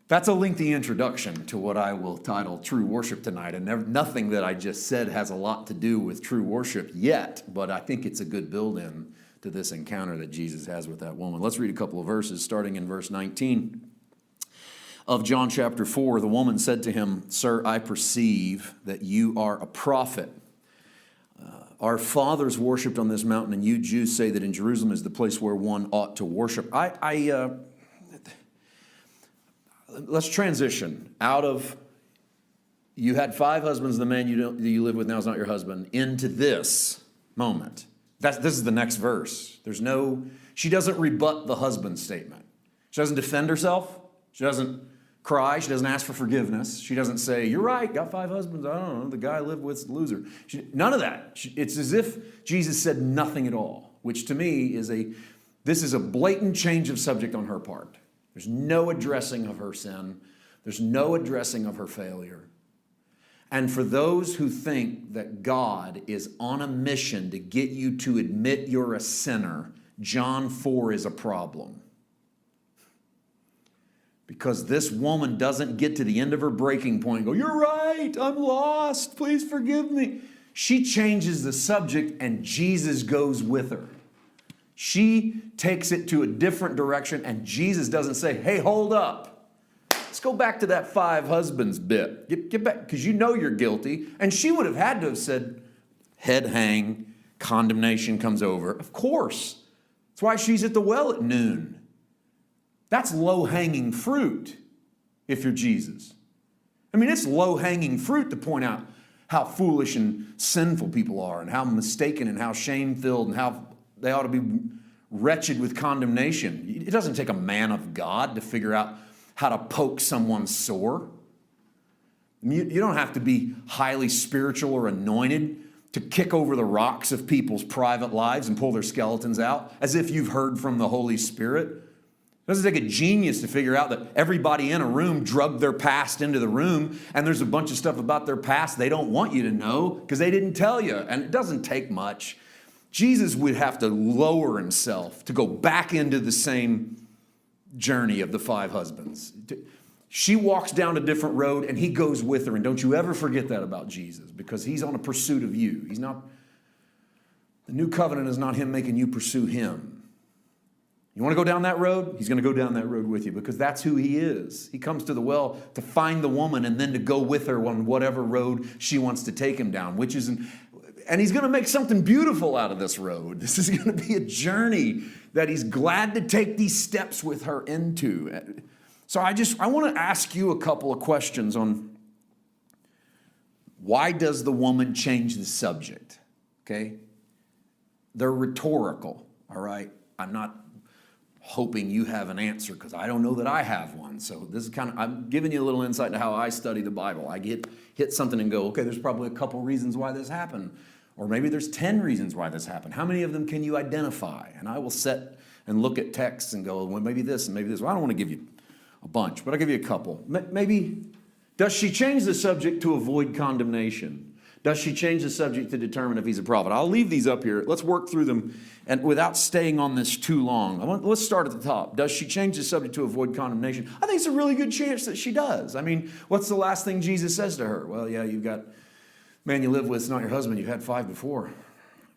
That's a lengthy introduction to what I will title True Worship tonight. And nothing that I just said has a lot to do with true worship yet, but I think it's a good build-in to this encounter that Jesus has with that woman. Let's read a couple of verses, starting in verse 19 of John chapter 4. The woman said to him, "Sir, I perceive that you are a prophet. Our fathers worshipped on this mountain, and you Jews say that in Jerusalem is the place where one ought to worship." Let's transition out of you had 5 husbands, the man you live with now is not your husband, into this moment. This is the next verse. She doesn't rebut the husband statement. She doesn't defend herself. She doesn't cry. She doesn't ask for forgiveness. She doesn't say, "You're right, got 5 husbands. I don't know, the guy I live with's a loser." None of that. It's as if Jesus said nothing at all, which to me this is a blatant change of subject on her part. There's no addressing of her sin. There's no addressing of her failure. And for those who think that God is on a mission to get you to admit you're a sinner, John 4 is a problem. Because this woman doesn't get to the end of her breaking point and go, "You're right, I'm lost, please forgive me." She changes the subject and Jesus goes with her. She takes it to a different direction and Jesus doesn't say, "Hey, hold up. Let's go back to that 5 husbands bit. Get back, because you know you're guilty." And she would have had to have said, head hang, condemnation comes over. Of course. That's why she's at the well at noon. That's low-hanging fruit if you're Jesus. I mean, it's low-hanging fruit to point out how foolish and sinful people are and how mistaken and how shame-filled and how they ought to be wretched with condemnation. It doesn't take a man of God to figure out how to poke someone sore. You don't have to be highly spiritual or anointed to kick over the rocks of people's private lives and pull their skeletons out as if you've heard from the Holy Spirit. It doesn't take a genius to figure out that everybody in a room drugged their past into the room and there's a bunch of stuff about their past they don't want you to know because they didn't tell you. And it doesn't take much. Jesus would have to lower himself to go back into the same journey of the 5 husbands. She walks down a different road and he goes with her. And don't you ever forget that about Jesus, because he's on a pursuit of you. The new covenant is not him making you pursue him. You want to go down that road? He's going to go down that road with you because that's who he is. He comes to the well to find the woman and then to go with her on whatever road she wants to take him down, and he's going to make something beautiful out of this road. This is going to be a journey that he's glad to take these steps with her into. So I want to ask you a couple of questions on why does the woman change the subject? Okay? They're rhetorical, all right? I'm not hoping you have an answer because I don't know that I have one. So this is I'm giving you a little insight into how I study the Bible. I hit something and go, okay, there's probably a couple reasons why this happened. Or maybe there's 10 reasons why this happened. How many of them can you identify? And I will sit and look at texts and go, well, maybe this and maybe this. Well, I don't want to give you a bunch, but I'll give you a couple. Maybe, does she change the subject to avoid condemnation? Does she change the subject to determine if he's a prophet? I'll leave these up here. Let's work through them and without staying on this too long. Let's start at the top. Does she change the subject to avoid condemnation? I think it's a really good chance that she does. I mean, what's the last thing Jesus says to her? Well, yeah, you've got man you live with, it's not your husband. You've had 5 before.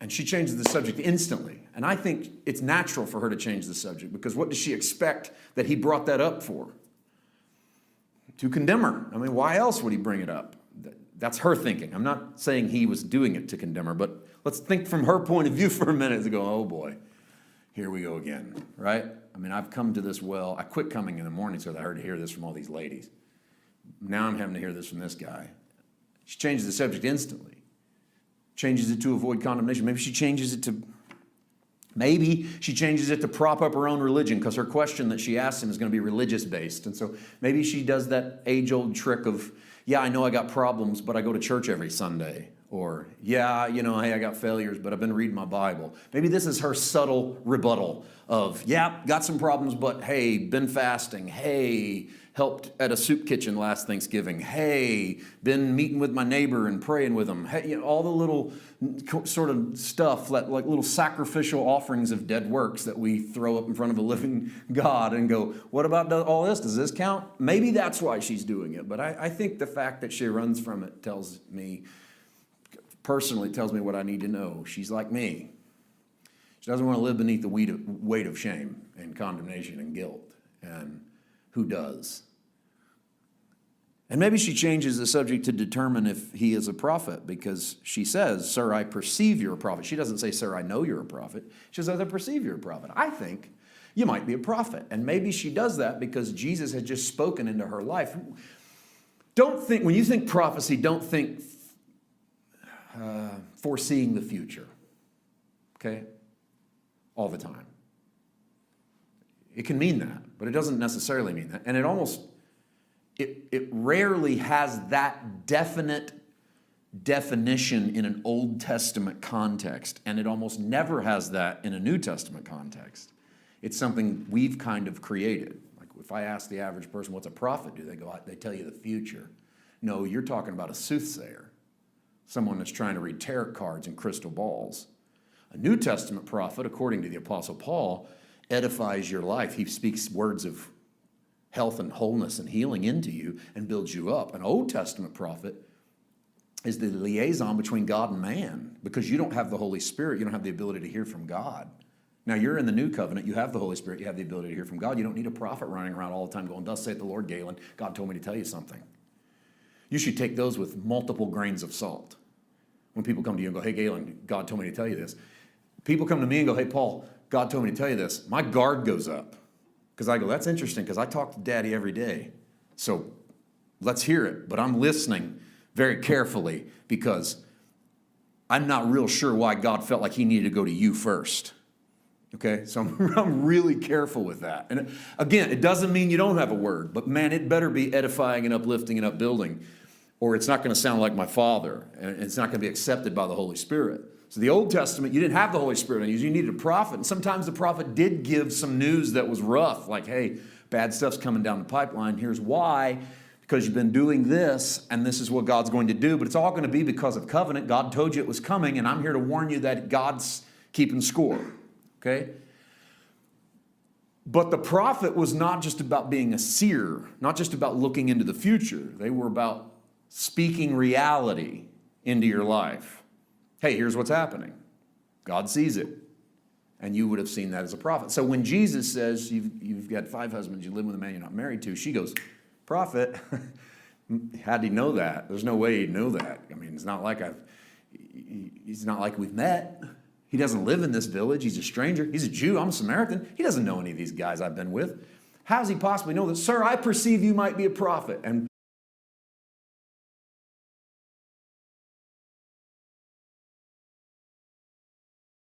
And she changes the subject instantly. And I think it's natural for her to change the subject because what does she expect that he brought that up for? To condemn her. I mean, why else would he bring it up? That's her thinking. I'm not saying he was doing it to condemn her, but let's think from her point of view for a minute to go, oh boy, here we go again, right? I mean, I've come to this well. I quit coming in the mornings because I heard to hear this from all these ladies. Now I'm having to hear this from this guy. She changes the subject instantly. Changes it to avoid condemnation. Maybe she changes it to prop up her own religion because her question that she asks him is going to be religious based. And so maybe she does that age-old trick of, yeah, I know I got problems, but I go to church every Sunday. Or, yeah, hey, I got failures, but I've been reading my Bible. Maybe this is her subtle rebuttal of, yeah, got some problems, but hey, been fasting. Hey, helped at a soup kitchen last Thanksgiving. Hey, been meeting with my neighbor and praying with him. Hey, all the little sort of stuff, like little sacrificial offerings of dead works that we throw up in front of a living God and go, what about all this? Does this count? Maybe that's why she's doing it. But I think the fact that she runs from it personally tells me what I need to know. She's like me. She doesn't want to live beneath the weight of shame and condemnation and guilt. And who does? And maybe she changes the subject to determine if he is a prophet, because she says, sir, I perceive you're a prophet. She doesn't say, sir, I know you're a prophet. She says, I perceive you're a prophet. I think you might be a prophet. And maybe she does that because Jesus had just spoken into her life. When you think prophecy, don't think foreseeing the future, okay, all the time. It can mean that, but it doesn't necessarily mean that. And it rarely has that definite definition in an Old Testament context, and it almost never has that in a New Testament context. It's something we've kind of created. Like if I ask the average person, what's a prophet do? They tell you the future. No, you're talking about a soothsayer. Someone that's trying to read tarot cards and crystal balls. A New Testament prophet, according to the Apostle Paul, edifies your life. He speaks words of health and wholeness and healing into you and builds you up. An Old Testament prophet is the liaison between God and man, because you don't have the Holy Spirit. You don't have the ability to hear from God. Now, you're in the New Covenant. You have the Holy Spirit. You have the ability to hear from God. You don't need a prophet running around all the time going, thus saith the Lord, Galen, God told me to tell you something. You should take those with multiple grains of salt. When people come to you and go, hey, Galen, God told me to tell you this. People come to me and go, hey, Paul, God told me to tell you this. My guard goes up because I go, that's interesting because I talk to Daddy every day. So let's hear it. But I'm listening very carefully because I'm not real sure why God felt like he needed to go to you first. Okay, so I'm really careful with that. And again, it doesn't mean you don't have a word, but man, it better be edifying and uplifting and upbuilding, or it's not going to sound like my Father, and it's not going to be accepted by the Holy Spirit. So the Old Testament, you didn't have the Holy Spirit in you. You needed a prophet. And sometimes the prophet did give some news that was rough, like, hey, bad stuff's coming down the pipeline. Here's why. Because you've been doing this, and this is what God's going to do. But it's all going to be because of covenant. God told you it was coming, and I'm here to warn you that God's keeping score. Okay? But the prophet was not just about being a seer, not just about looking into the future. They were about speaking reality into your life. Hey, here's what's happening. God sees it. And you would have seen that as a prophet. So when Jesus says, you've got 5 husbands, you live with a man you're not married to, she goes, prophet, how did he know that? There's no way he'd know that. I mean, it's not like we've met. He doesn't live in this village. He's a stranger. He's a Jew. I'm a Samaritan. He doesn't know any of these guys I've been with. How does he possibly know that? Sir, I perceive you might be a prophet. And